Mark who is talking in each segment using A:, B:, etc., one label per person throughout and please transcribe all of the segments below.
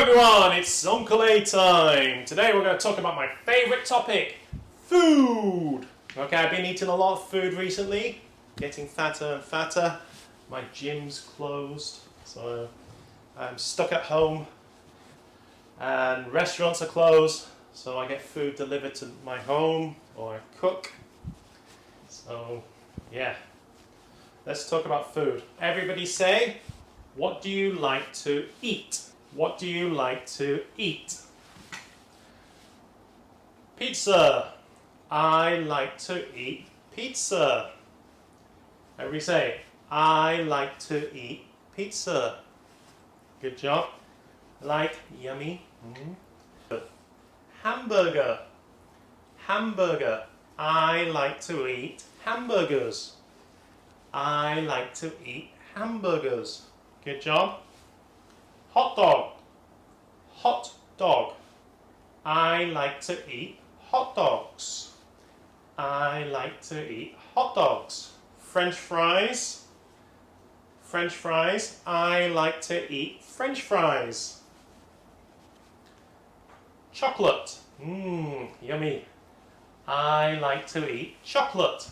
A: everyone, it's Uncle A time. Today we're going to talk about my favourite topic, food. Okay, I've been eating a lot of food recently, getting fatter and fatter. My gym's closed, so I'm stuck at home and restaurants are closed, so I get food delivered to my home or I cook. So yeah, let's talk about food. Everybody say, what do you like to eat? What do you like to eat? Pizza. I like to eat pizza. Everybody say, I like to eat pizza. Good job. Like, yummy. Hamburger. Hamburger. I like to eat hamburgers. I like to eat hamburgers. Good job. Hot dog. Hot dog. I like to eat hot dogs. I like to eat hot dogs. French fries. French fries. I like to eat French fries. Chocolate. Yummy. I like to eat chocolate.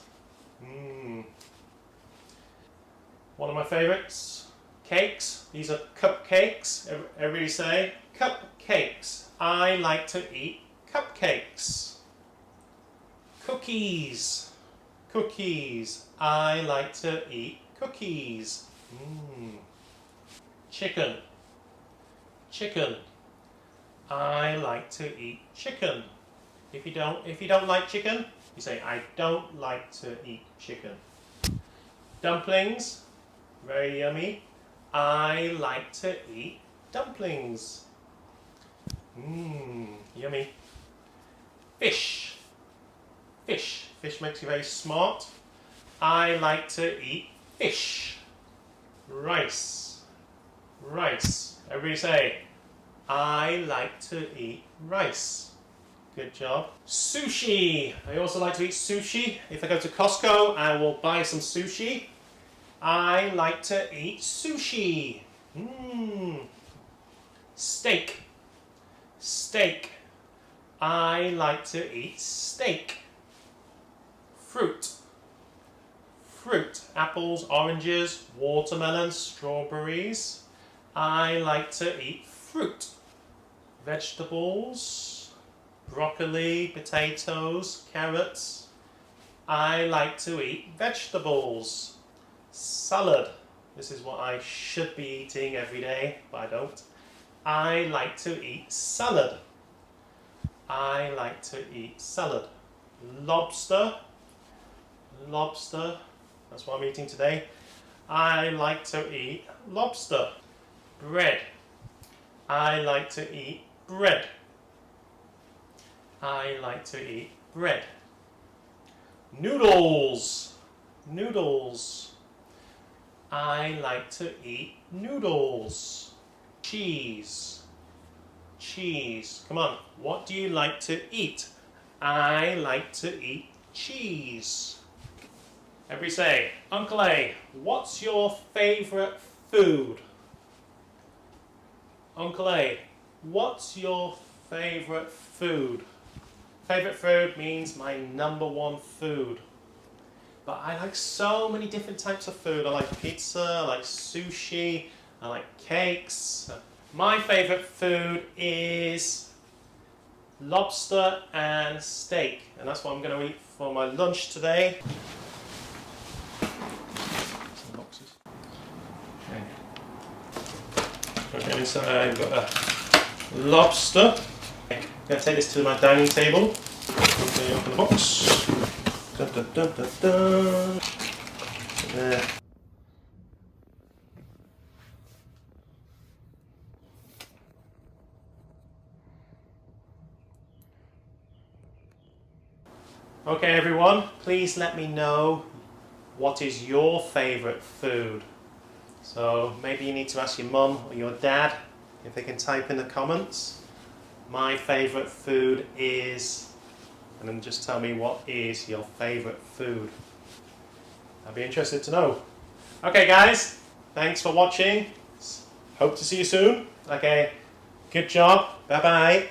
A: One of my favorites. Cakes. These are cupcakes. Everybody say cupcakes. I like to eat cupcakes. Cookies. Cookies. I like to eat cookies. Chicken. Chicken. I like to eat chicken. If you don't like chicken, you say I don't like to eat chicken. Dumplings. Very yummy. I like to eat dumplings. Yummy. Fish. Fish. Fish makes you very smart. I like to eat fish. Rice. Rice. Everybody say, I like to eat rice. Good job. Sushi. I also like to eat sushi. If I go to Costco, I will buy some sushi. I like to eat sushi. Steak. Steak. I like to eat steak. Fruit. Fruit. Apples, oranges, watermelons, strawberries. I like to eat fruit. Vegetables. Broccoli, potatoes, carrots. I like to eat vegetables. Salad. This is what I should be eating every day, but I don't. I like to eat salad. I like to eat salad. Lobster. Lobster. That's what I'm eating today. I like to eat lobster. Bread. I like to eat bread. I like to eat bread. Noodles. Noodles. I like to eat noodles. Cheese. Cheese. Come on, what do you like to eat? I like to eat cheese. Everybody say, Uncle A, what's your favourite food? Uncle A, what's your favourite food? Favourite food means my number one food. But I like so many different types of food. I like pizza, I like sushi, I like cakes. My favourite food is lobster and steak. And that's what I'm going to eat for my lunch today. Some boxes. Okay, inside I've got a lobster. I'm going to take this to my dining table. Open the box. Dun, dun, dun, dun, dun. There. Okay everyone, please let me know what is your favourite food. So maybe you need to ask your mum or your dad if they can type in the comments. My favourite food is... and then just tell me what is your favourite food. I'd be interested to know. Okay guys, thanks for watching. Hope to see you soon. Okay, Good job. Bye-bye.